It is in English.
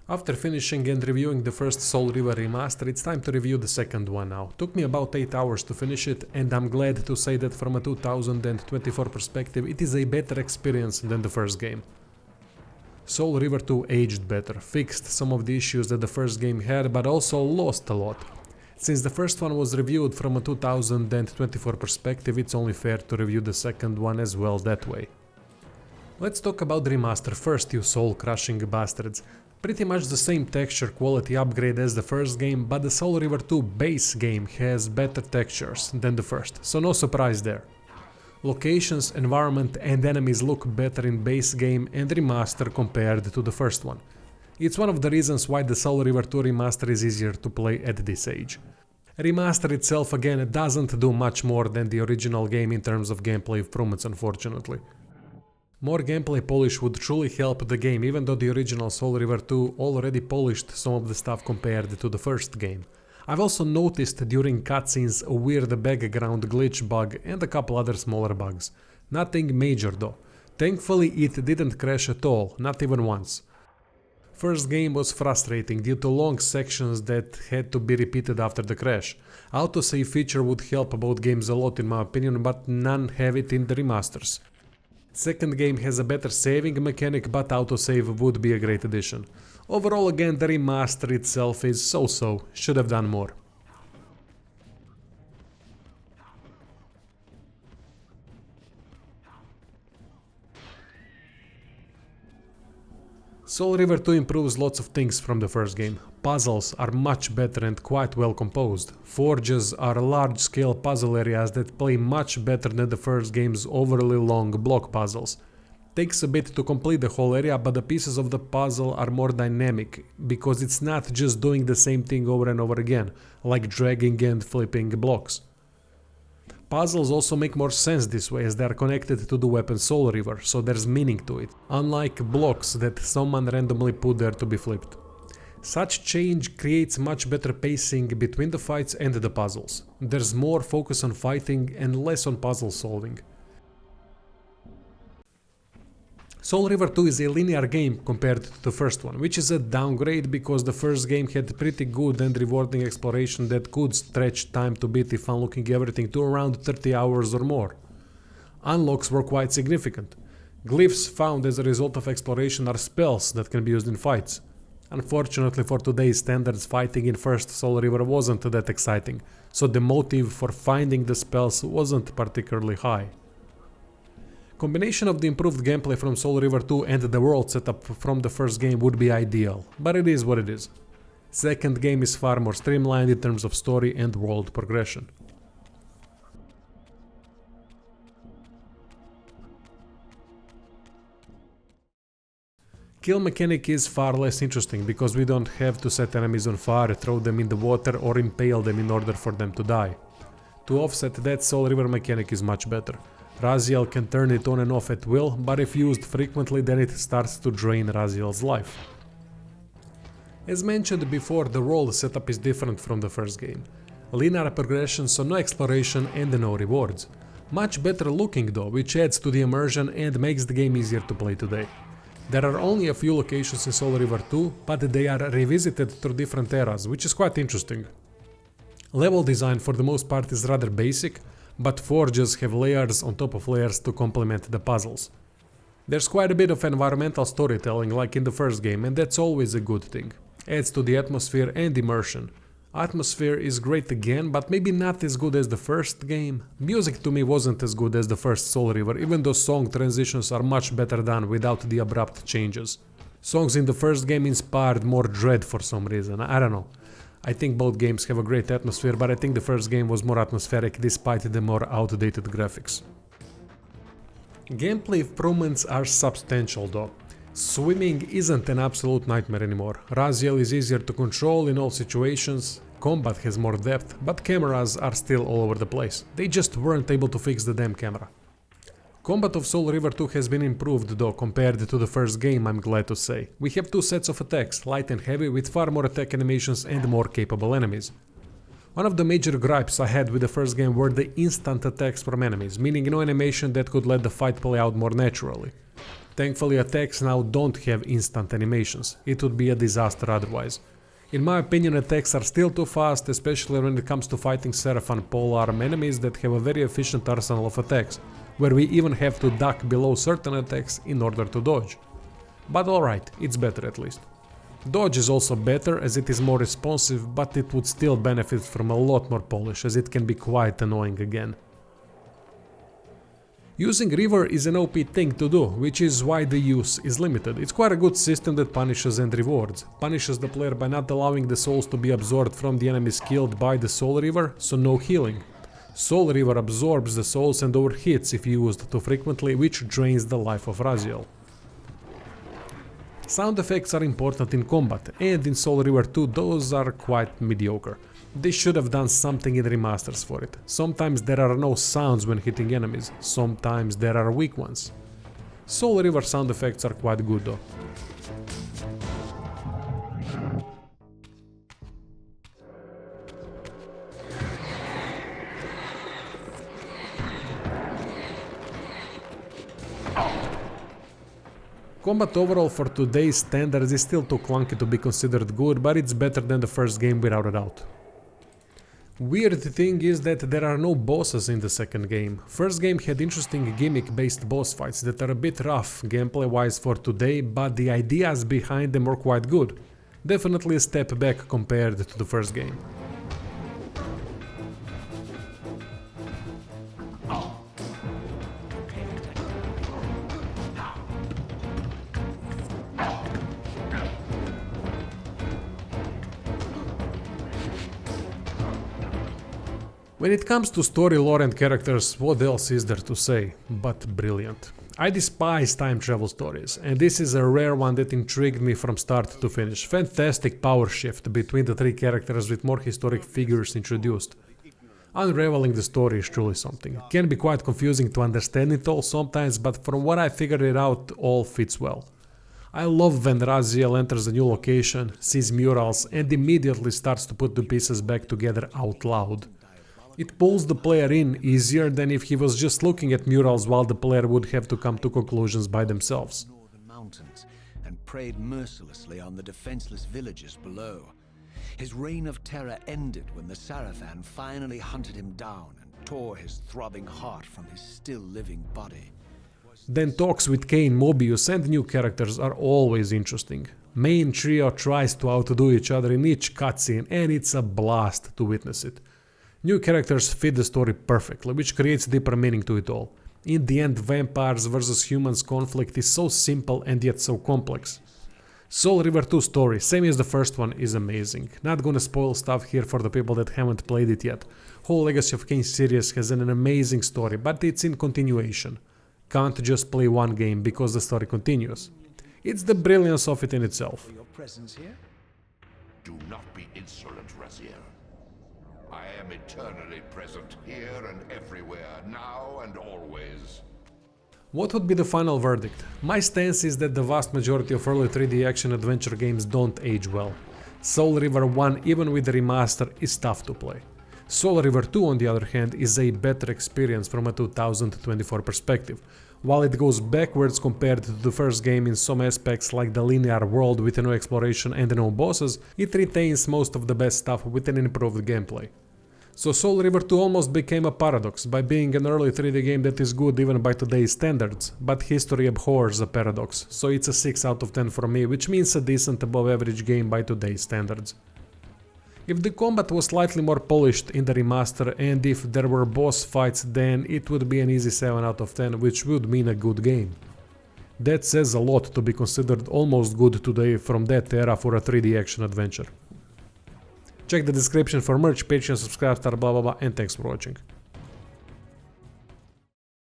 After finishing and reviewing the first Soul Reaver remaster, it's time to review the second one now. Took me about 8 hours to finish it, and I'm glad to say that from a 2024 perspective it is a better experience than the first game. Soul Reaver 2 aged better, fixed some of the issues that the first game had, but also lost a lot. Since the first one was reviewed from a 2024 perspective, it's only fair to review the second one as well that way. Let's talk about the remaster first, you soul-crushing bastards. Pretty much the same texture quality upgrade as the first game, but the Soul Reaver 2 base game has better textures than the first, so no surprise there. Locations, environment and enemies look better in base game and remaster compared to the first one. It's one of the reasons why the Soul Reaver 2 remaster is easier to play at this age. Remaster itself again doesn't do much more than the original game in terms of gameplay improvements, unfortunately. More gameplay polish would truly help the game, even though the original Soul Reaver 2 already polished some of the stuff compared to the first game. I've also noticed during cutscenes a weird background glitch bug and a couple other smaller bugs. Nothing major though. Thankfully it didn't crash at all, not even once. First game was frustrating due to long sections that had to be repeated after the crash. Autosave feature would help both games a lot in my opinion, but none have it in the remasters. Second game has a better saving mechanic, but autosave would be a great addition. Overall again the remaster itself is so-so, should have done more. Soul Reaver 2 improves lots of things from the first game. Puzzles are much better and quite well composed. Forges are large-scale puzzle areas that play much better than the first game's overly long block puzzles. Takes a bit to complete the whole area, but the pieces of the puzzle are more dynamic, because it's not just doing the same thing over and over again, like dragging and flipping blocks. Puzzles also make more sense this way as they are connected to the weapon Soul Reaver, so there's meaning to it, unlike blocks that someone randomly put there to be flipped. Such change creates much better pacing between the fights and the puzzles. There's more focus on fighting and less on puzzle solving. Soul Reaver 2 is a linear game compared to the first one, which is a downgrade because the first game had pretty good and rewarding exploration that could stretch time to beat if unlocking everything to around 30 hours or more. Unlocks were quite significant. Glyphs found as a result of exploration are spells that can be used in fights. Unfortunately for today's standards, fighting in first Soul Reaver wasn't that exciting, so the motive for finding the spells wasn't particularly high. Combination of the improved gameplay from Soul Reaver 2 and the world setup from the first game would be ideal, but it is what it is. Second game is far more streamlined in terms of story and world progression. Kill mechanic is far less interesting because we don't have to set enemies on fire, throw them in the water or impale them in order for them to die. To offset that, Soul Reaver mechanic is much better. Raziel can turn it on and off at will, but if used frequently then it starts to drain Raziel's life. As mentioned before, the world setup is different from the first game. Linear progression, so no exploration and no rewards. Much better looking though, which adds to the immersion and makes the game easier to play today. There are only a few locations in Soul Reaver 2, but they are revisited through different eras, which is quite interesting. Level design for the most part is rather basic, but forges have layers on top of layers to complement the puzzles. There's quite a bit of environmental storytelling like in the first game, and that's always a good thing. Adds to the atmosphere and immersion. Atmosphere is great again, but maybe not as good as the first game. Music to me wasn't as good as the first Soul Reaver, even though song transitions are much better done without the abrupt changes. Songs in the first game inspired more dread for some reason, I don't know. I think both games have a great atmosphere, but I think the first game was more atmospheric despite the more outdated graphics. Gameplay improvements are substantial though. Swimming isn't an absolute nightmare anymore. Raziel is easier to control in all situations, combat has more depth, but cameras are still all over the place. They just weren't able to fix the damn camera. Combat of Soul Reaver 2 has been improved though compared to the first game, I'm glad to say. We have two sets of attacks, light and heavy, with far more attack animations and more capable enemies. One of the major gripes I had with the first game were the instant attacks from enemies, meaning no animation that could let the fight play out more naturally. Thankfully attacks now don't have instant animations, it would be a disaster otherwise. In my opinion, attacks are still too fast, especially when it comes to fighting Seraph and polearm enemies that have a very efficient arsenal of attacks, where we even have to duck below certain attacks in order to dodge. But alright, it's better at least. Dodge is also better as it is more responsive, but it would still benefit from a lot more polish as it can be quite annoying again. Using Reaver is an OP thing to do, which is why the use is limited. It's quite a good system that punishes and rewards. Punishes the player by not allowing the souls to be absorbed from the enemies killed by the Soul Reaver, so no healing. Soul Reaver absorbs the souls and overhits if used too frequently, which drains the life of Raziel. Sound effects are important in combat, and in Soul Reaver 2 those are quite mediocre. They should have done something in remasters for it. Sometimes there are no sounds when hitting enemies, sometimes there are weak ones. Soul Reaver sound effects are quite good though. Combat overall for today's standards is still too clunky to be considered good, but it's better than the first game without a doubt. Weird thing is that there are no bosses in the second game. First game had interesting gimmick-based boss fights that are a bit rough gameplay-wise for today, but the ideas behind them are quite good. Definitely a step back compared to the first game. When it comes to story, lore and characters, what else is there to say? But brilliant. I despise time travel stories, and this is a rare one that intrigued me from start to finish. Fantastic power shift between the three characters with more historic figures introduced. Unraveling the story is truly something. It can be quite confusing to understand it all sometimes, but from what I figured it out, all fits well. I love when Raziel enters a new location, sees murals, and immediately starts to put the pieces back together out loud. It pulls the player in easier than if he was just looking at murals while the player would have to come to conclusions by themselves. Northern mountains and preyed mercilessly on the defenseless villages below. His reign of terror ended when the Sarafan finally hunted him down and tore his throbbing heart from his still living body. Then talks with Kane, Mobius and new characters are always interesting. Main trio tries to outdo each other in each cutscene and it's a blast to witness it. New characters fit the story perfectly, which creates deeper meaning to it all. In the end, vampires versus humans conflict is so simple and yet so complex. Soul Reaver 2 story, same as the first one, is amazing. Not gonna spoil stuff here for the people that haven't played it yet. Whole Legacy of Kain series has an amazing story, but it's in continuation. Can't just play one game because the story continues. It's the brilliance of it in itself. Your presence here? Do not be insolent, Raziel. I am eternally present here and everywhere, now and always. What would be the final verdict? My stance is that the vast majority of early 3D action adventure games don't age well. Soul Reaver 1, even with the remaster, is tough to play. Soul Reaver 2, on the other hand, is a better experience from a 2024 perspective. While it goes backwards compared to the first game in some aspects like the linear world with no exploration and no bosses, it retains most of the best stuff with an improved gameplay. So Soul Reaver 2 almost became a paradox by being an early 3D game that is good even by today's standards, but history abhors a paradox, so it's a 6 out of 10 for me, which means a decent above average game by today's standards. If the combat was slightly more polished in the remaster and if there were boss fights, then it would be an easy 7 out of 10, which would mean a good game. That says a lot to be considered almost good today from that era for a 3D action adventure. Check the description for merch, Patreon, subscribe, blah blah blah, and thanks for watching.